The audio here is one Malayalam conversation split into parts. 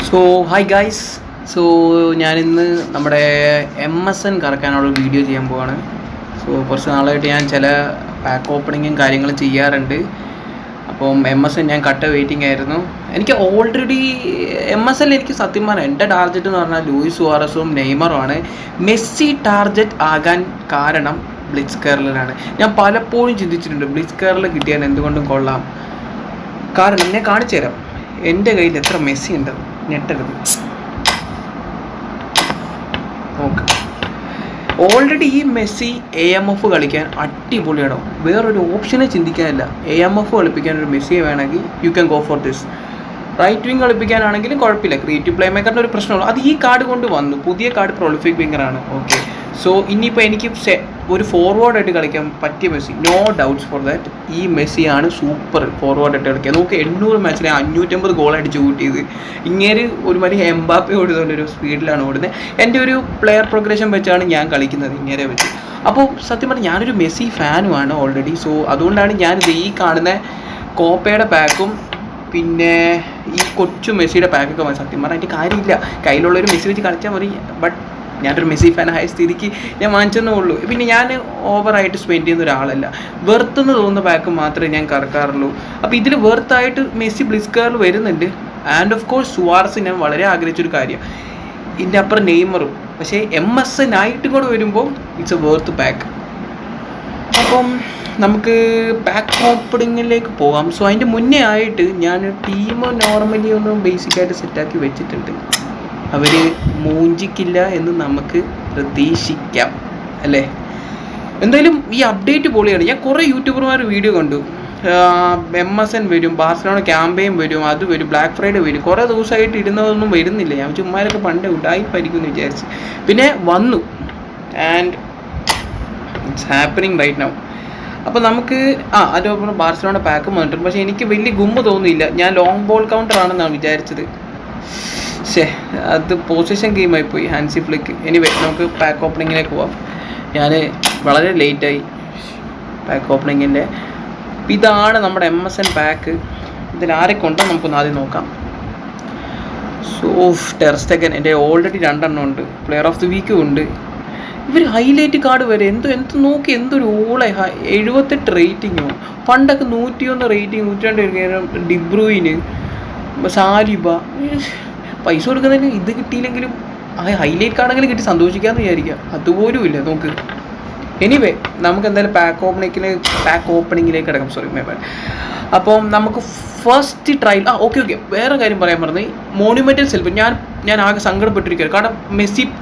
So hi guys. സോ ഞാനിന്ന് നമ്മുടെ MSN കറക്കാനുള്ള വീഡിയോ ചെയ്യാൻ പോവാണ്. സോ കുറച്ച് നാളായിട്ട് ഞാൻ ചില പാക്ക് ഓപ്പണിങ്ങും കാര്യങ്ങളും ചെയ്യാറുണ്ട്. അപ്പം MSN ഞാൻ കട്ട വെയിറ്റിംഗ് ആയിരുന്നു. എനിക്ക് ഓൾറെഡി MSN എനിക്ക് സത്യം പറഞ്ഞാൽ എൻ്റെ ടാർഗറ്റ് എന്ന് പറഞ്ഞാൽ ലൂയിസ് സുവാറസും നെയ്മറുമാണ്. മെസ്സി ടാർഗറ്റ് ആകാൻ കാരണം ബ്ലിറ്റ്സ് കേർലനാണ്. ഞാൻ പലപ്പോഴും ചിന്തിച്ചിട്ടുണ്ട് ബ്ലിറ്റ്സ് കേർലർ കിട്ടിയാൽ എന്തുകൊണ്ടും കൊള്ളാം. കാരണം ഞാൻ കാണിച്ചു തരാം എൻ്റെ കയ്യിൽ എത്ര മെസ്സി ഉണ്ട്. ഞെട്ടരുത്. ഓക്കെ, ഓൾറെഡി ഈ മെസ്സി AMF കളിക്കാൻ അടിപൊളിയാണോ. വേറൊരു ഓപ്ഷനെ ചിന്തിക്കാനില്ല. AMF കളിപ്പിക്കാൻ ഒരു മെസ്സിയെ വേണമെങ്കിൽ you can go for this. Right wing കളിപ്പിക്കാനാണെങ്കിലും കുഴപ്പമില്ല. ക്രിയേറ്റീവ് പ്ലേ മേക്കറിൻ്റെ ഒരു പ്രശ്നമുള്ളൂ. അത് ഈ കാർഡ് കൊണ്ട് വന്നു. പുതിയ കാർഡ് പ്രൊളിഫിക് വിങ്ങറാണ്. ഓക്കെ, സോ ഇനിയിപ്പോൾ എനിക്ക് ഒരു ഫോർവേഡായിട്ട് കളിക്കാൻ പറ്റിയ Messi, no doubts for that. ഈ മെസ്സിയാണ് സൂപ്പർ ഫോർവേഡായിട്ട് കളിക്കുക. നമുക്ക് 800 മാച്ചിൽ 550 ഗോൾ അടിച്ച് കൂട്ടിയത്. ഇങ്ങനെ ഒരു മണി എംബാപ്പെ ഓടുന്നൊരു സ്പീഡിലാണ് ഓടുന്നത്. എൻ്റെ ഒരു പ്ലെയർ പ്രോഗ്രഷൻ വെച്ചാണ് ഞാൻ കളിക്കുന്നത്, ഇങ്ങനെ വെച്ച്. അപ്പോൾ സത്യം പറഞ്ഞാൽ ഞാനൊരു മെസ്സി ഫാനുമാണ് ഓൾറെഡി. സോ അതുകൊണ്ടാണ് ഞാനിത് ഈ കാണുന്ന കോപ്പയുടെ പാക്കും പിന്നെ ഈ കൊച്ചു മെസ്സിയുടെ പാക്കൊക്കെ മതി. സത്യം പറഞ്ഞാൽ അതിൻ്റെ കാര്യമില്ല, കയ്യിലുള്ളൊരു മെസ്സി വെച്ച് കളിച്ചാൽ മതി. ബട്ട് ഞാനൊരു മെസ്സി ഫാൻ ആയ സ്ഥിതിക്ക് ഞാൻ വാങ്ങിച്ചെന്നേ ഉള്ളൂ. പിന്നെ ഞാൻ ഓവറായിട്ട് സ്പെൻഡ് ചെയ്യുന്ന ഒരാളല്ല. വെർത്തെന്ന് തോന്നുന്ന പാക്ക് മാത്രമേ ഞാൻ കറക്കാറുള്ളൂ. അപ്പോൾ ഇതിൽ വെർത്തായിട്ട് മെസ്സി ബ്ലിറ്റ്സ്കേറിൽ വരുന്നുണ്ട്. ആൻഡ് ഓഫ് കോഴ്സ് സുവാറസ് ഞാൻ വളരെ ആഗ്രഹിച്ചൊരു കാര്യം. ഇതിൻ്റെ അപ്പുറം നെയ്മറും. പക്ഷേ MSN ആയിട്ട് കൂടെ വരുമ്പോൾ ഇറ്റ്സ് എ വെർത്ത് പാക്ക്. അപ്പം നമുക്ക് പാക്ക് ഓപ്പണിങ്ങിലേക്ക് പോകാം. സോ അതിൻ്റെ മുന്നേ ആയിട്ട് ഞാൻ ടീം നോർമലി ഒന്ന് ബേസിക്കായിട്ട് സെറ്റാക്കി വെച്ചിട്ടുണ്ട്. അവർ മൂഞ്ചിക്കില്ല എന്ന് നമുക്ക് പ്രതീക്ഷിക്കാം അല്ലേ. എന്തായാലും ഈ അപ്ഡേറ്റ് പൊളിയാണ്. ഞാൻ കുറേ യൂട്യൂബർമാർ വീഡിയോ കണ്ടു. MSN വരും, ബാർസലോണ ക്യാമ്പയിൻ വരും, അത് വരും, ബ്ലാക്ക് ഫ്രൈഡേ വരും. കുറേ ദിവസമായിട്ട് ഇരുന്നതൊന്നും വരുന്നില്ല. ഞാൻ ചുമ്മാരൊക്കെ പണ്ടേ ഉടായിപ്പായിരിക്കും എന്ന് വിചാരിച്ച്. പിന്നെ വന്നു and it's happening right now. അപ്പോൾ നമുക്ക് അതോടൊപ്പം ബാർസലോണ പാക്കും വന്നിട്ടുണ്ട്. പക്ഷേ എനിക്ക് വലിയ ഗുമ്മ തോന്നിയില്ല. ഞാൻ ലോങ് ബോൾ കൗണ്ടർ ആണെന്നാണ് വിചാരിച്ചത്. അത് പൊസിഷൻ ഗെയിമായിപ്പോയി ഹാൻസി ഫ്ലിക്ക്. എനിവേ നമുക്ക് പാക്ക് ഓപ്പണിങ്ങിലേക്ക് പോവാം. ഞാൻ വളരെ ലേറ്റായി പാക്ക് ഓപ്പണിങ്ങിൻ്റെ. ഇതാണ് നമ്മുടെ MSN പാക്ക്. ഇതിലാരൊക്കെ ഉണ്ടോ നമുക്കൊന്ന് ആദ്യം നോക്കാം. സോ ടെർ സ്റ്റെഗൻ എൻ്റെ ഓൾറെഡി 2 എണ്ണം ഉണ്ട്. പ്ലെയർ ഓഫ് ദി വീക്കും ഉണ്ട്. ഇവർ ഹൈലൈറ്റ് കാർഡ് വരെ എന്ത് നോക്കി എന്തൊരു ഓളെ 78 റേറ്റിങ്ങോ. പണ്ടൊക്കെ 101 റേറ്റിംഗ്, 102 ഡിബ്രൂയിന്, സാലിബ. പൈസ കൊടുക്കുന്നതിന് ഇത് കിട്ടിയില്ലെങ്കിലും ഹൈലൈറ്റ് കാർഡെങ്കിലും കിട്ടി സന്തോഷിക്കാമെന്ന് വിചാരിക്കുക. അതുപോലും ഇല്ല നോക്ക്. എനിവേ നമുക്ക് എന്തായാലും പാക്ക് ഓപ്പണിങ്ങിലേക്ക് കിടക്കാം. Sorry my bad. അപ്പം നമുക്ക് ഫസ്റ്റ് ട്രയൽ ഓക്കെ വേറെ കാര്യം പറയാൻ പറഞ്ഞത് മോണുമെൻ്റൽ സെലിബ്രേഷൻ. ഞാൻ ആകെ സങ്കടപ്പെട്ടിരിക്കുകയാണ്. കാരണം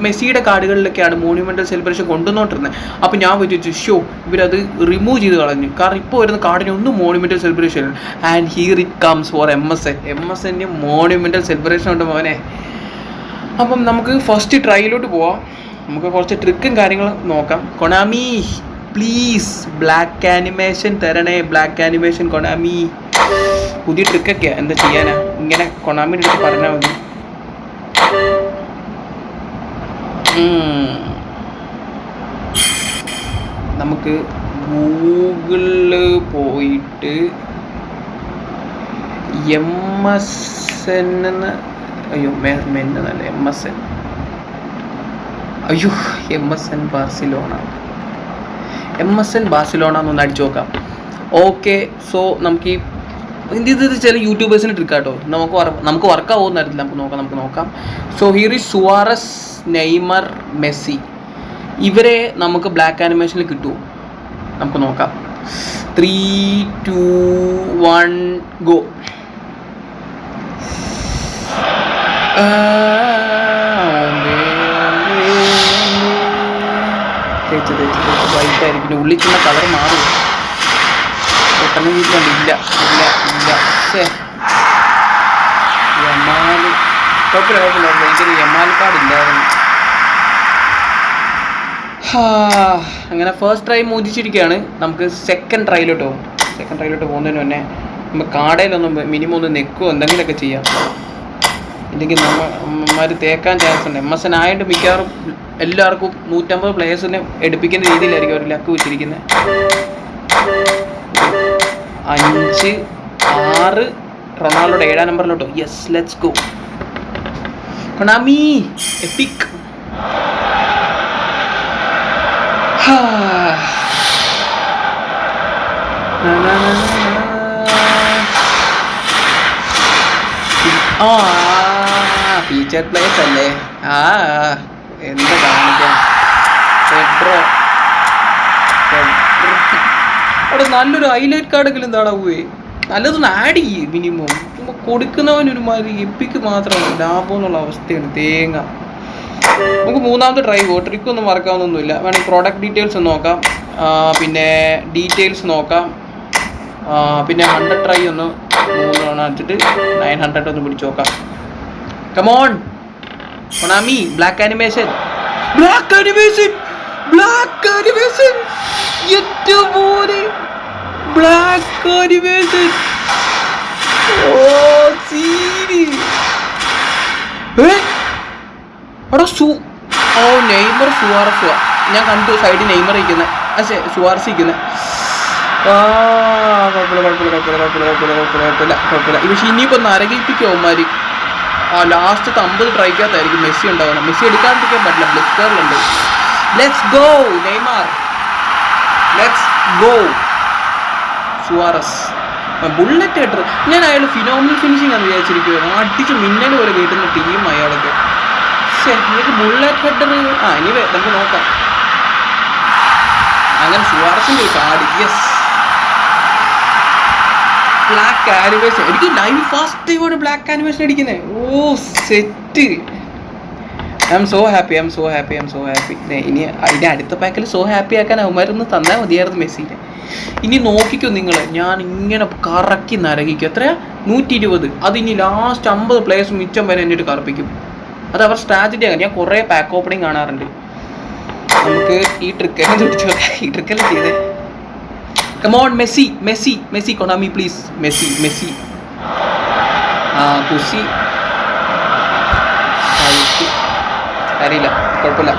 മെസ്സിയുടെ കാർഡുകളിലൊക്കെയാണ് മോണുമെൻ്റൽ സെലിബ്രേഷൻ കൊണ്ടുവന്നോണ്ടിരുന്നത്. അപ്പോൾ ഞാൻ വിചാരിച്ചു ഇവരത് റിമൂവ് ചെയ്ത് കളഞ്ഞു. കാരണം ഇപ്പോൾ വരുന്ന കാർഡിനൊന്നും monumental celebration. And here it comes for MSN monumental celebration ഉണ്ട് മോനെ. അപ്പം നമുക്ക് ഫസ്റ്റ് ട്രയലിലോട്ട് പോവാം. നമുക്ക് കുറച്ച് ട്രിക്കും കാര്യങ്ങളും നോക്കാം. കൊണാമി പ്ലീസ് ബ്ലാക്ക് ആനിമേഷൻ തരണേ. Black animation Konami. പുതിയ ട്രിക്കൊക്കെയാണ്, എന്താ ചെയ്യാനാ. ഇങ്ങനെ കൊണാമിൻ്റെ അടുത്ത് പറഞ്ഞാൽ മതി. നമുക്ക് ഗൂഗിളിൽ പോയിട്ട് MSN MSN ബാർസിലോണ എന്നൊന്ന് അടിച്ചു നോക്കാം. ഓക്കെ, സോ നമുക്ക് ഇത് ചില യൂട്യൂബേഴ്സിന് ട്രിക്കാട്ടോ. നമുക്ക് വർക്കാവുമെന്ന് അറിയില്ല. നമുക്ക് നോക്കാം. So here is സുവാറസ്, Neymar, Messi. ഇവരെ നമുക്ക് ബ്ലാക്ക് ആനിമേഷനിൽ കിട്ടുമോ നമുക്ക് നോക്കാം. 3, 2, 1 ഗോ. വൈറ്റായിരിക്കും. ഉള്ളിൽ ചെന്ന കളർ മാറും. പെട്ടെന്ന് വീട്ടിലുണ്ട്. ഇല്ല. കുഴപ്പമില്ല. എനിക്കൊരു യമാൽ കാർഡ് ഇല്ലായിരുന്നു. അങ്ങനെ ഫസ്റ്റ് ട്രൈ മോചിച്ചിരിക്കുകയാണ്. നമുക്ക് സെക്കൻഡ് ട്രൈയിലോട്ട് പോകുന്നതിന് മുന്നേ നമുക്ക് കാടയിലൊന്നും മിനിമം ഒന്ന് നെക്കോ എന്തെങ്കിലുമൊക്കെ ചെയ്യാം. ഇല്ലെങ്കിൽ നമ്മമാർ തേക്കാൻ ചാൻസ് ഉണ്ട്. MSN ആയിട്ട് മിക്കവാറും എല്ലാവർക്കും 150 പ്ലേയേഴ്സിനെ എടുപ്പിക്കുന്ന രീതിയിലായിരിക്കും അവർ ലക്ക് വെച്ചിരിക്കുന്നത്. 5, 6 റൊണാൾഡോയുടെ 7ാം നമ്പറിലോട്ടോ. Yes, let's go. Konami epic. Feature players അല്ലേ? എന്താ കാണിക്കാൻ. അവിടെ നല്ലൊരു ഹൈലൈറ്റ് കാർഡെങ്കിലും എന്താടാ പോയി നല്ലതൊന്ന് ആഡ് ചെയ്യും. മിനിമം കൊടുക്കുന്നവനൊരുമാതിരി എപ്പിക്ക് മാത്രം ലാഭം എന്നുള്ള അവസ്ഥയാണ്. തേങ്ങ. നമുക്ക് മൂന്നാമത്തെ ട്രൈ പോകാം. ട്രിക്കൊന്നും മറക്കാവുന്നൊന്നുമില്ല. വേണമെങ്കിൽ പ്രോഡക്റ്റ് ഡീറ്റെയിൽസ് നോക്കാം, പിന്നെ ഡീറ്റെയിൽസ് നോക്കാം, പിന്നെ 100 ട്രൈ ഒന്ന് 3 തവണ വെച്ചിട്ട് 900 ഒന്ന് പിടിച്ച് നോക്കാം. Come on Konami. Black animation Neymar Suarez. ഞാൻ കണ്ടു സൈഡിൽ നെയ്മർ ഇരിക്കുന്നത്, സുവാറസ് ഇരിക്കുന്നത്. കുഴപ്പമില്ല. പക്ഷെ ഇനിയിപ്പോൾ നരകിപ്പിക്കും അവന്മാര്. ലാസ്റ്റത്തെ 50 ട്രൈക്കകത്തായിരിക്കും മെസ്സി ഉണ്ടാവണം. മെസ്സി എടുക്കാണ്ടിരിക്കാൻ പറ്റില്ല, ബ്ലിസ്കറിലുണ്ട്. Let's go Neymar, let's go Suarez. Bullet header ഞാൻ അയാൾ ഫിനോമിനൽ ഫിനിഷിംഗ് ആണ് വിചാരിച്ചിരിക്കുകയാണ്. അടിച്ച് മിന്നൽ പോലെ കേട്ടുന്ന ടീം അയാളൊക്കെ. എനിക്ക് ബുള്ളറ്റ് ഹെഡർ ഇനി നമുക്ക് നോക്കാം. അങ്ങനെ സുവാറസിൻ്റെ ഒരു കാർഡ്. Yes, black animation. എനിക്ക് ലൈവ് ഫസ്റ്റ് ടൈമാണ് ബ്ലാക്ക് ആനിമേഷൻ അടിക്കുന്നത്. Set. I M so happy. ഇനി അതിൻ്റെ അടുത്ത പാക്കിൽ സോ ഹാപ്പി ആക്കാൻ അവന്മാരൊന്ന് തന്നാൽ മതിയായിരുന്നു മെസ്സിനെ. ഇനി നോക്കിക്കോ നിങ്ങൾ, ഞാൻ ഇങ്ങനെ കറക്കി നരകിക്കും. എത്രയാ? 120. അതിനി ലാസ്റ്റ് 50 പ്ലേയേഴ്സ് മിച്ചം വരെ എന്നിട്ട് കറപ്പിക്കും. അത് അവർ സ്ട്രാറ്റജി ആണ്. ഞാൻ കുറേ പാക്ക് ഓപ്പണിങ് കാണാറുണ്ട്. നമുക്ക് ഈ ട്രിക്കെല്ലാം പിടിച്ചു നോക്കാം. ഈ ട്രിക്കെല്ലാം ചെയ്തേ. Come on Messi Konami please. Messi കുസി അറിയില്ല. കുഴപ്പമില്ല.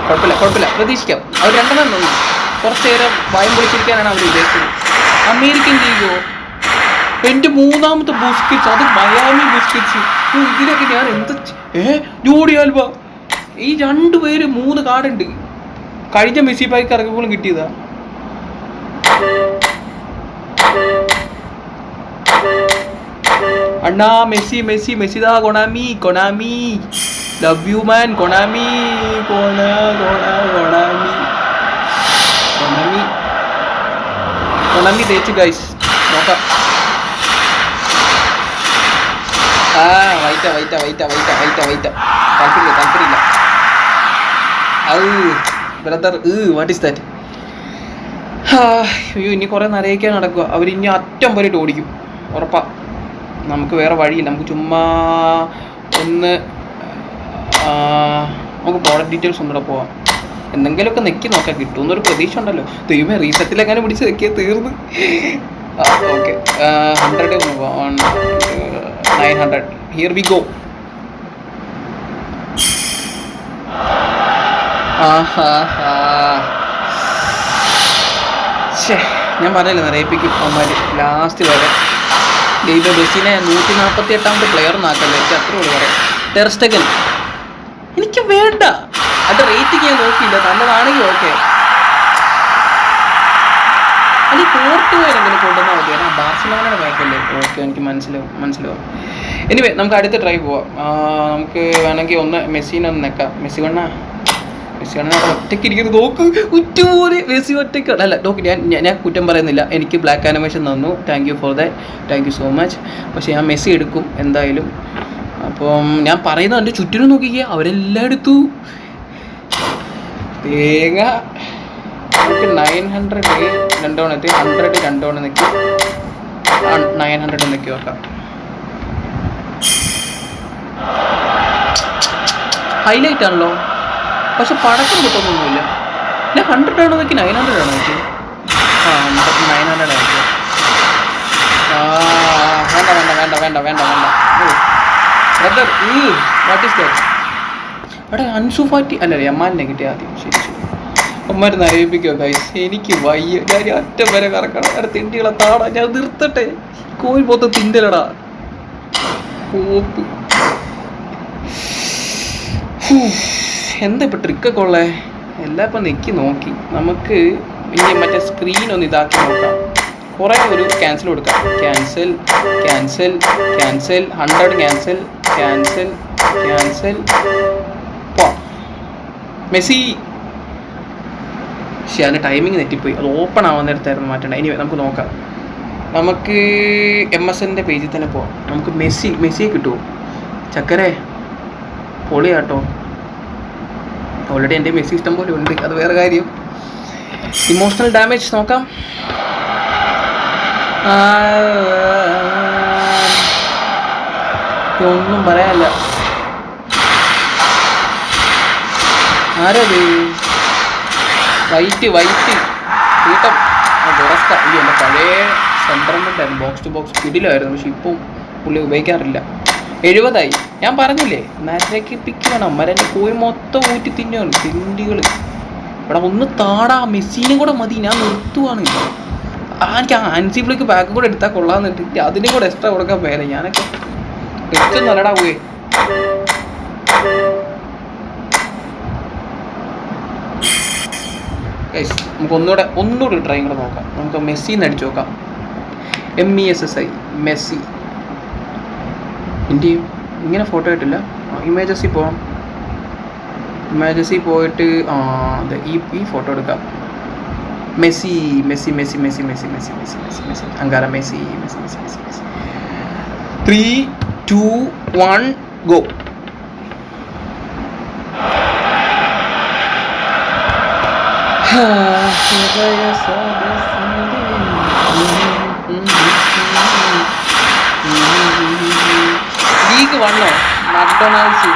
പ്രതീക്ഷിക്കാം. അവർ 2 തന്നു. കുറച്ച് നേരം ഭയം പൊളിച്ചിരിക്കാനാണ് അവർ ഉദ്ദേശിച്ചത്. അമേരിക്കൻ ലീഗോ? എൻ്റെ 3ാമത്തെ ബുസ്കറ്റ്സ്, അത് മയാമി ബുസ്കറ്റ്സ്. ഇതിനൊക്കെ ഞാൻ എന്താ ജോഡി ആൽബ. ഈ 2 പേര് 3 കാർഡുണ്ട്. കഴിഞ്ഞ മെസ്സി പായ്ക്ക് ഇറങ്ങിയപ്പോഴും കിട്ടിയതാ. അണ്ണാ മെസ്സി ദാ. കൊണാമി ലവ് യു മാൻ. കൊണാമി തേച്ചു ഗൈസ്. നോക്കാം. വൈറ്റ താല്പര്യമില്ല. Brother what is that? അയ്യോ, ഇനി കുറേ നരയിക്കാൻ നടക്കുക. അവരിനി അറ്റം പോയിട്ട് ഓടിക്കും, ഉറപ്പാ. നമുക്ക് വേറെ വഴിയില്ല. നമുക്ക് ചുമ്മാ ഒന്ന് നമുക്ക് പ്രോഡക്റ്റ് ഡീറ്റെയിൽസ് ഒന്നുകൂടെ പോവാം. എന്തെങ്കിലുമൊക്കെ നെക്കി നോക്കാൻ കിട്ടുമെന്നൊരു പ്രതീക്ഷ ഉണ്ടല്ലോ. ദൈവമേ, റീസെറ്റിലെങ്ങനെ പിടിച്ച് നെക്കിയാൽ തീർന്ന്. ഓക്കെ, 100 900. Here we go. ഞാൻ പറഞ്ഞില്ല, നിറയിപ്പിക്കും അവന്മാർ ലാസ്റ്റ് വരെ. ദൈവ ബസ്സിനെ 148ാമത്തെ പ്ലെയർ നാക്കല്ലേ. എനിക്ക് അത്ര ഉള്ളു പറയാം. ടെർ സ്റ്റെഗൻ എനിക്ക് വേണ്ട. അത് റേറ്റിംഗ് ഞാൻ നോക്കിയില്ല. നല്ലതാണെങ്കിൽ ഓക്കെ. അത് പോർട്ടുകാരെങ്കിലും കൊണ്ടുവന്നാൽ മതി. കാരണം ബാർസലോണയുടെ ബാക്കല്ലേ. ഓക്കെ, എനിക്ക് മനസ്സിലാവും. എനിവേ, നമുക്ക് അടുത്ത ട്രൈ പോവാം. നമുക്ക് വേണമെങ്കിൽ ഒന്ന് മെസ്സിനെ ഒന്ന് നെക്കാം. മെസ്സി ഒറ്റയ്ക്ക് ഇരിക്കുന്നത് നോക്ക്. ഉറ്റുപോലെ മെസ്സി ഒറ്റയ്ക്ക് അല്ല. നോക്ക്, ഞാൻ കുറ്റം പറയുന്നില്ല. എനിക്ക് ബ്ലാക്ക് ആനിമേഷൻ തന്നു. Thank you for that. Thank you so much. പക്ഷേ ഞാൻ മെസ്സി എടുക്കും എന്തായാലും. അപ്പം ഞാൻ പറയുന്നത് എൻ്റെ ചുറ്റിനും നോക്കിക്കുക, അവരെല്ലാം എടുത്തു. തേങ്ങ. നമുക്ക് 900 രണ്ടോണം എത്തി. 100 രണ്ടോണം നിൽക്കി. 900 നിൽക്കി നോക്കാം. ഹൈലൈറ്റ് ആണല്ലോ, പക്ഷെ പടക്കം കിട്ടുന്നൊന്നുമില്ല. ഞാൻ 100 ആണോ നോക്കി 900 ആണോ നോക്കി? 900 ആയിരിക്കും. വേണ്ട. Brother, what is that? അവിടെ അൻസു ഫാറ്റി അല്ല, യമാലിനെ കിട്ടിയ ആദ്യം. ശരി. അമ്മമാർ നരയിപ്പിക്കുക ഗൈസ്. എനിക്ക് വയ്യ. ഞാൻ അറ്റം വരെ കറക്കണം. അവിടെ തിണ്ടികളെ താടാ. ഞാൻ നിർത്തട്ടെ. കോഴി പോത്ത് തിണ്ടലടാ. കോപ്പ്. എന്താ ഇപ്പം ട്രിക്കൊക്കെ ഉള്ളേ? എല്ലാം ഇപ്പം നെക്കി നോക്കി. നമുക്ക് ഇനി മറ്റേ സ്ക്രീൻ ഒന്ന് ഇതാക്കി നോക്കാം. കുറേ ഒരു ക്യാൻസൽ കൊടുക്കാം. Cancel cancel cancel 100 cancel cancel cancel. പോ മെസ്സി. പക്ഷേ അതിൻ്റെ ടൈമിങ് തെറ്റിപ്പോയി. അത് ഓപ്പൺ ആവാൻ നേരത്തായിരുന്നു മാറ്റേണ്ടത്. ഇനി നമുക്ക് നോക്കാം. നമുക്ക് MSN പേജിൽ തന്നെ പോവാം. നമുക്ക് മെസ്സിയെ കിട്ടുമോ? ചക്കരെ പൊളിയാട്ടോ. ഓൾറെഡി എൻ്റെ മെസ്സി ഇഷ്ടം പോലെ ഉണ്ട്, അത് വേറെ കാര്യം. ഇമോഷണൽ ഡാമേജ് നോക്കാം. ഒന്നും പറയാനില്ല. ആരത്? വൈറ്റ് കൂട്ടം ബൊറസ്ക. അയ്യോ, എൻ്റെ പഴയ സെൻട്രമെൻ്റ് ബോക്സ് ടു ബോക്സ് കിടിലായിരുന്നു. പക്ഷെ ഇപ്പം പുള്ളി ഉപയോഗിക്കാറില്ല. 70 ഞാൻ പറഞ്ഞില്ലേ, നരക്കിപ്പിക്കണം. മരൻ്റെ കോഴി മൊത്തം ഊറ്റി തിന്നുകയാണ് തിണ്ടികൾ. ഇവിടെ ഒന്ന് താടാ, മെസ്സിനും കൂടെ മതി, ഞാൻ നിർത്തുവാണ്. എനിക്ക് ആൻസിബിളിക്ക് ബാക്ക് കൂടെ എടുത്താൽ കൊള്ളാമെന്നിട്ട് അതിനും കൂടെ എക്സ്ട്രാ കൊടുക്കാൻ പേരെ. ഞാനൊക്കെ ടെസ്റ്റ് നല്ലടാ പോയി. നമുക്ക് ഒന്നുകൂടെ ട്രൈ കൂടെ നോക്കാം. നമുക്ക് മെസ്സിന്ന് അടിച്ചു നോക്കാം. MESSI Messi. ഇന്ത്യയും ഇങ്ങനെ ഫോട്ടോ ആയിട്ടില്ല. ഇമേജസിൽ പോവാം. ഇമേജസിൽ പോയിട്ട് അതെ ഈ ഫോട്ടോ എടുക്കാം. Messi Messi Messi Messi Messi Messi Messi Messi Messi Ankara Messi Messi Messi Messi Messi. 3, 2, 1 go. League 1 McDonald's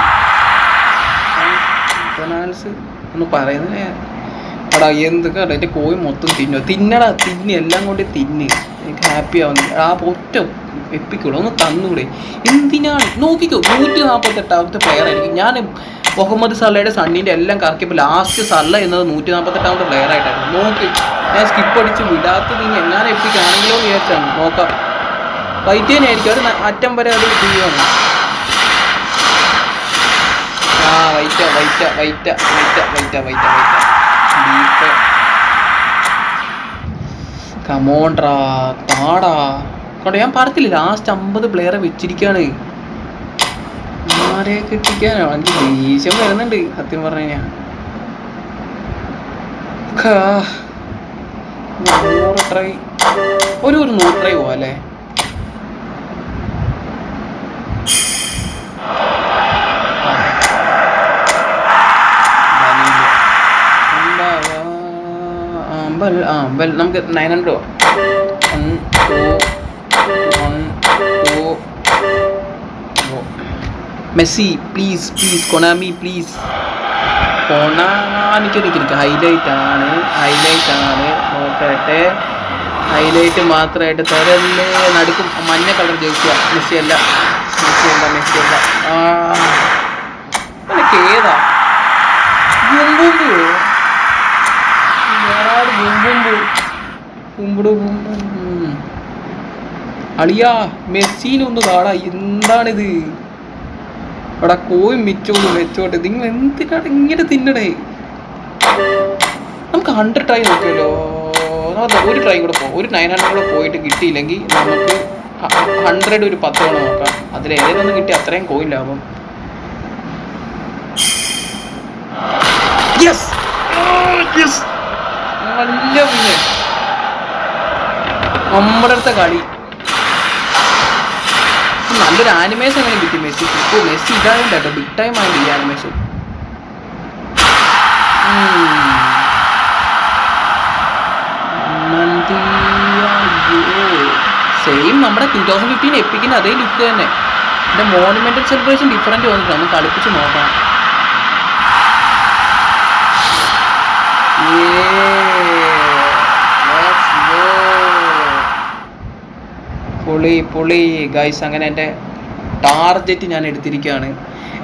ഒന്ന് പറയുന്നില്ല. എടാ എന്തൊക്കെ എൻ്റെ കോഴി മൊത്തം തിന്ന് എല്ലാം കൊണ്ട് തിന്ന്. എനിക്ക് ഹാപ്പി ആവുന്നില്ല. ആ ഒറ്റ എപ്പിക്കുള്ളൂ, ഒന്ന് തന്നൂടെ? എന്തിനാണ്? നോക്കിക്കോ, 148ാമത്തെ പ്ലെയർ ആയിരിക്കും. ഞാൻ മുഹമ്മദ് സല്ലയുടെ സണ്ണീൻ്റെ എല്ലാം കറക്കിയപ്പോൾ ലാസ്റ്റ് സല്ല എന്നത് 148ാമത്തെ പ്ലെയർ ആയിട്ടായിരുന്നു. നോക്കി, ഞാൻ സ്കിപ്പ് അടിച്ച് വിടാത്തത് ഇനി എങ്ങനെ എപ്പിക്കാണെങ്കിലോ വിചാരിച്ചാണ്. നോക്കാം, വൈറ്റ് തന്നെയായിരിക്കും. ഒരു അറ്റം വരെ അത് ചെയ്യുവാണ്. കമോൺട്രാ താടാ കൊണ്ട് ഞാൻ പറഞ്ഞില്ല, ലാസ്റ്റ് 50 പ്ലെയറെ വെച്ചിരിക്കുകയാണ്. ആരെ കിട്ടിക്കാനോ? എനിക്ക് ദേഷ്യം വരുന്നുണ്ട് സത്യം പറഞ്ഞു കഴിഞ്ഞാൽ. 100 ട്രൈ, ഒരു 100 ട്രൈ പോവാ അല്ലേ? നമുക്ക് 900. 1, 2, 1 2. Messi please Konami please. കൊണാമിക്ക് ഹൈലൈറ്റ് ആണ്. നോക്കട്ടെ, ഹൈലൈറ്റ് മാത്രമായിട്ട് തരല്ലേ. നടുക്കും മഞ്ഞ കളർ ജേഴ്സിയാ. മെസ്സിയല്ല. എനിക്ക് ഏതാ? അളിയാ മെസ്സിനൊന്ന് കാണാ. എന്താണിത്? അവിടെ കോഴി മെച്ചോട്ടെ. നിങ്ങൾ എന്തിനാണ് ഇങ്ങനെ തിന്നണേ? നമുക്ക് 100 ട്രൈ നോക്കിയല്ലോ. ഒരു ട്രൈ കൂടെ പോകും. ഒരു 900 കൂടെ പോയിട്ട് കിട്ടിയില്ലെങ്കിൽ നമുക്ക് 100 ഒരു 10 തവണ നോക്കാം. അതിലേതെങ്കിലും ഒന്ന് കിട്ടി അത്രയും കോയിൻ ലാഭം. നല്ല പിന്നെ നമ്മുടെ അടുത്ത കളി. നല്ലൊരു ആനിമേഷൻ അങ്ങനെ കിട്ടി മെസ്സി. ഇപ്പോൾ മെസ്സി ഇതായിട്ട് കേട്ടോ, ബിഗ് ടൈം ആയിട്ട് ഈ ആനിമേഷൻ. സെയിം നമ്മുടെ 2015 എപ്പിക്കിൻ്റെ അതേ ലുക്ക് തന്നെ. എൻ്റെ മോണുമെന്റൽ സെലിബ്രേഷൻ ഡിഫറൻറ്റ് വന്നിട്ട് ഒന്ന് കളിപ്പിച്ച് നോക്കാം. പൊളി ഗൈസ്. അങ്ങനെ എൻ്റെ ടാർജറ്റ് ഞാൻ എടുത്തിരിക്കുകയാണ്.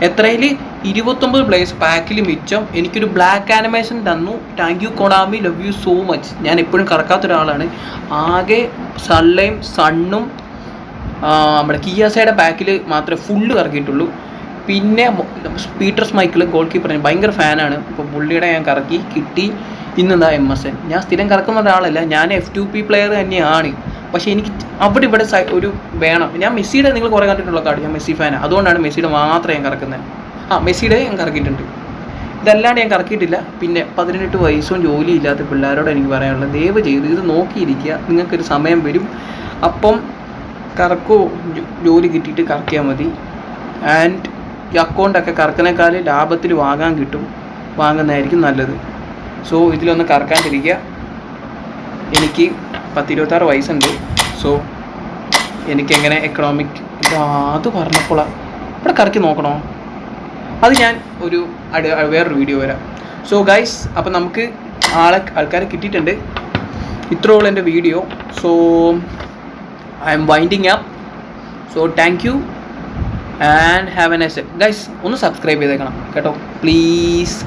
എത്രയിൽ 29 പ്ലേയേഴ്സ് പാക്കിൽ മിച്ചം. എനിക്കൊരു ബ്ലാക്ക് ആനിമേഷൻ തന്നു. Thank you Konami, love you so much. ഞാൻ എപ്പോഴും കറക്കാത്ത ഒരാളാണ്. ആകെ സണ്ണും നമ്മുടെ കിയാസയുടെ പാക്കിൽ മാത്രമേ ഫുള്ള് കറക്കിയിട്ടുള്ളൂ. പിന്നെ പീറ്റർ സ്മൈക്കിൾ ഗോൾ കീപ്പറിന് ഭയങ്കര ഫാനാണ്. അപ്പോൾ പുള്ളിയുടെ ഞാൻ കറക്കി കിട്ടി. ഇന്നെന്താ MSN. ഞാൻ സ്ഥിരം കറക്കുന്ന ഒരാളല്ല, ഞാൻ F2P പ്ലെയർ തന്നെയാണ്. പക്ഷേ എനിക്ക് അവിടെ ഇവിടെ ഒരു വേണം. ഞാൻ മെസ്സിയുടെ നിങ്ങൾ കുറേ കണ്ടിട്ടുള്ള കാർഡ്, ഞാൻ മെസ്സി ഫാനാണ്, അതുകൊണ്ടാണ് മെസ്സിയുടെ മാത്രമേ ഞാൻ കറക്കുന്നത്. മെസ്സിയുടെ ഞാൻ കറക്കിയിട്ടുണ്ട്, ഇതല്ലാണ്ട് ഞാൻ കറക്കിയിട്ടില്ല. പിന്നെ 18 വയസ്സും ജോലിയില്ലാത്ത പിള്ളേരോട് എനിക്ക് പറയാനുള്ളത്, ദയവ് ചെയ്ത് ഇത് നോക്കിയിരിക്കുക. നിങ്ങൾക്കൊരു സമയം വരും, അപ്പം കറക്കോ ജോലി കിട്ടിയിട്ട് കറക്കിയാൽ മതി. ആൻഡ് ഈ അക്കൗണ്ടൊക്കെ കറക്കുന്നേക്കാൾ ലാഭത്തിൽ വാങ്ങാൻ കിട്ടും, വാങ്ങുന്നതായിരിക്കും നല്ലത്. സോ ഇതിലൊന്ന് കറക്കാണ്ടിരിക്കുക. എനിക്ക് 26 വയസ്സുണ്ട്. സോ എനിക്കെങ്ങനെ എക്കണോമിക് അത് പറഞ്ഞപ്പോഴാണ് ഇവിടെ കറക്കി നോക്കണോ, അത് ഞാൻ വേറൊരു വീഡിയോ വരാം. സോ ഗൈസ്, അപ്പം നമുക്ക് ആൾക്കാരെ കിട്ടിയിട്ടുണ്ട്. ഇത്രയുള്ള എൻ്റെ video. So I M winding up. So thank you and have A nice day. Guys ഒന്ന് സബ്സ്ക്രൈബ് ചെയ്തേക്കണം കേട്ടോ, പ്ലീസ്.